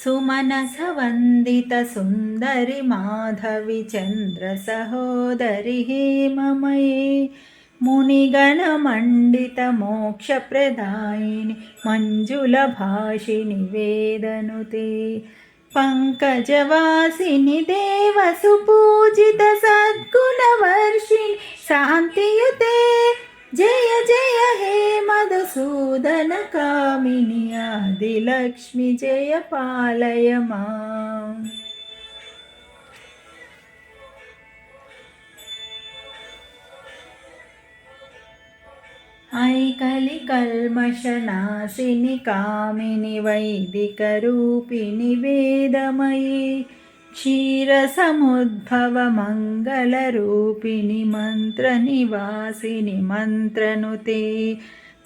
सुमनसवन्दित सुन्दरि माधवि चन्द्र सहोदरि हेममये मुनिगणमण्डित मोक्षप्रदायिनि मञ्जुलभाषिणि वेदनुते पङ्कजवासिनि देवसुपूजित सद्गुणवर्षिणि शान्तियुते जय जय हे मधुसूदन कामिनि आदिलक्ष्मि जय पालय माम् ऐकलिकल्मषनाशिनि कामिनि वैदिकरूपिणि वेदमयि क्षीरसमुद्भव मङ्गलरूपिणि मन्त्रनिवासिनि मन्त्रनुते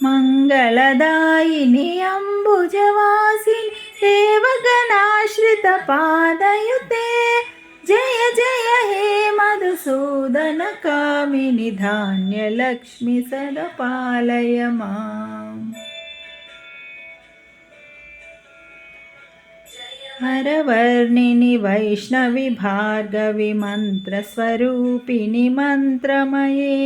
मङ्गलदायिनि अम्बुजवासिनि देवगणाश्रितपादयुते जय जय हे मधुसूदन कामिनि धान्यलक्ष्मि सदा पालय माम् हरवर्णिनि वैष्णवि भार्गवि मन्त्रस्वरूपिणि मन्त्रमये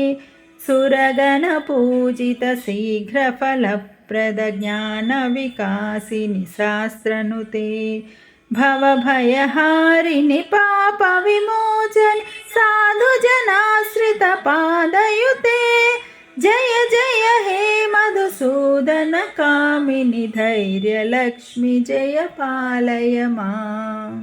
सुरगणपूजित शीघ्रफलप्रद ज्ञानविकासिनि शास्त्रनुते भवभयहारिणि पापविमोचनि साधुजनाश्रितपादयुते जय जय हे मधुसूदन कामिनि धैर्यलक्ष्मि जय पालय माम्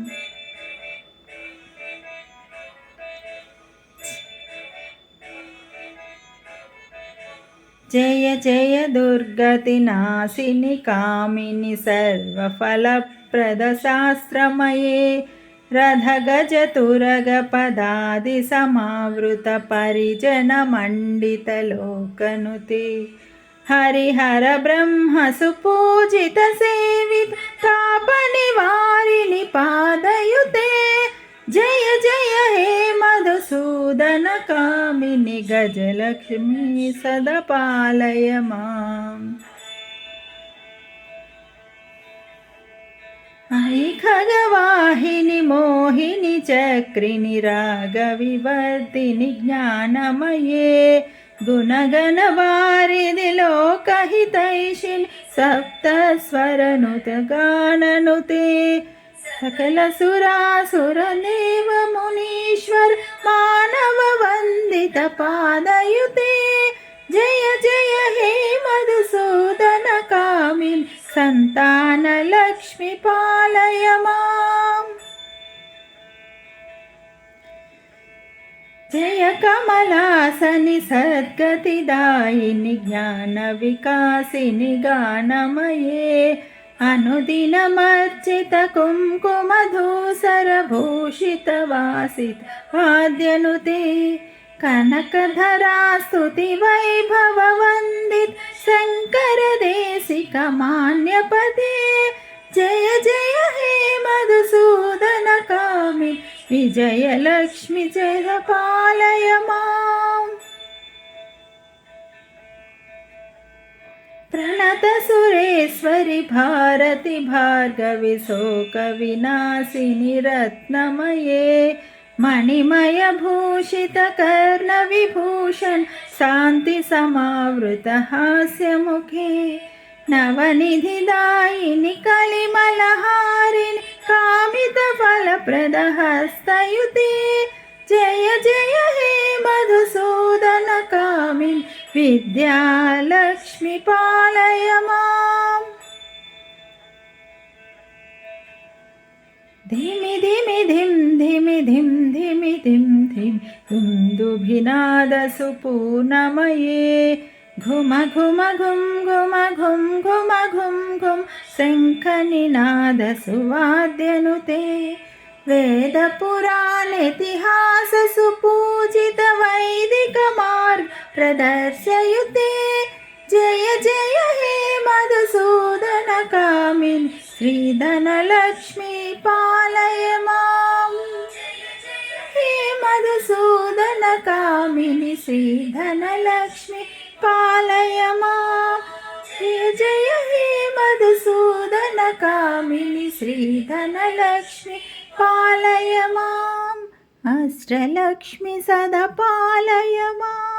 जय जय दुर्गतिनाशिनि कामिनि सर्वफलप्रदशास्त्रमये रथगजतुरगपदादिसमावृत परिजनमण्डितलोकनुते हरिहर ब्रह्म सुपूजित सेवित तापनिवारिणि पादयुते जय जय हे मधुसूदन कामिनि गजलक्ष्मी सदा पालय माम् ऐ खगवाहिनि मोहिनि चक्रिणि रागविवर्धिनि ज्ञानमये गुणगणवारिधि लोकहितैषिणि सप्तस्वरनुतगाननुते सकलसुरासुरदेव मुनीश्वर मानववन्दित पादयुते जय जय हे मधुसूदन कामिनि सन्तानलक्ष्मि पालय माम् जय कमलासनि सद्गतिदायिनि ज्ञानविकासिनि गानमये अनुदिनमर्चित कुङ्कुमधूसरभूषितवासित वाद्यनुते कनकधरा स्तुति वैभववन्दित शङ्कर देशिक मान्यपते जय जय हे मधुसूदन कामिनि विजयलक्ष्मि जय पालय माम् प्रणत सुरेश्वरि भारति भार्गवि शोकविनाशिनि रत्नमये मणिमय भूषित कर्णविभूषण शान्ति समावृत हास्यमुखे नवनिधिदायिनि कलिमलहारिणि कामितफलप्रद हस्तयुते जय जय हे मधुसूदन कामिनि विद्यालक्ष्मि पालय माम् धिमि धिमि धिम धिमि धिम धिमि धिम धिम दुन्दुभिनादसुपूर्णमये घुम घुम घुम घुम घुम घुम घुम घुम शङ्खनिनादसुवाद्यनुते वेदपुराणेतिहास सुपूजित वैदिक मार्ग प्रदर्शयुते जय जय हे मधुसूदन कामिनि श्रीधनलक्ष्मी पालय माम् हे मधुसूदन कामिनि श्रीधनलक्ष्मी पालय माम् जय जय हे मधुसूदन कामिनि श्रीधनलक्ष्मी पालय माम् अष्टलक्ष्मी सदा पालय माम्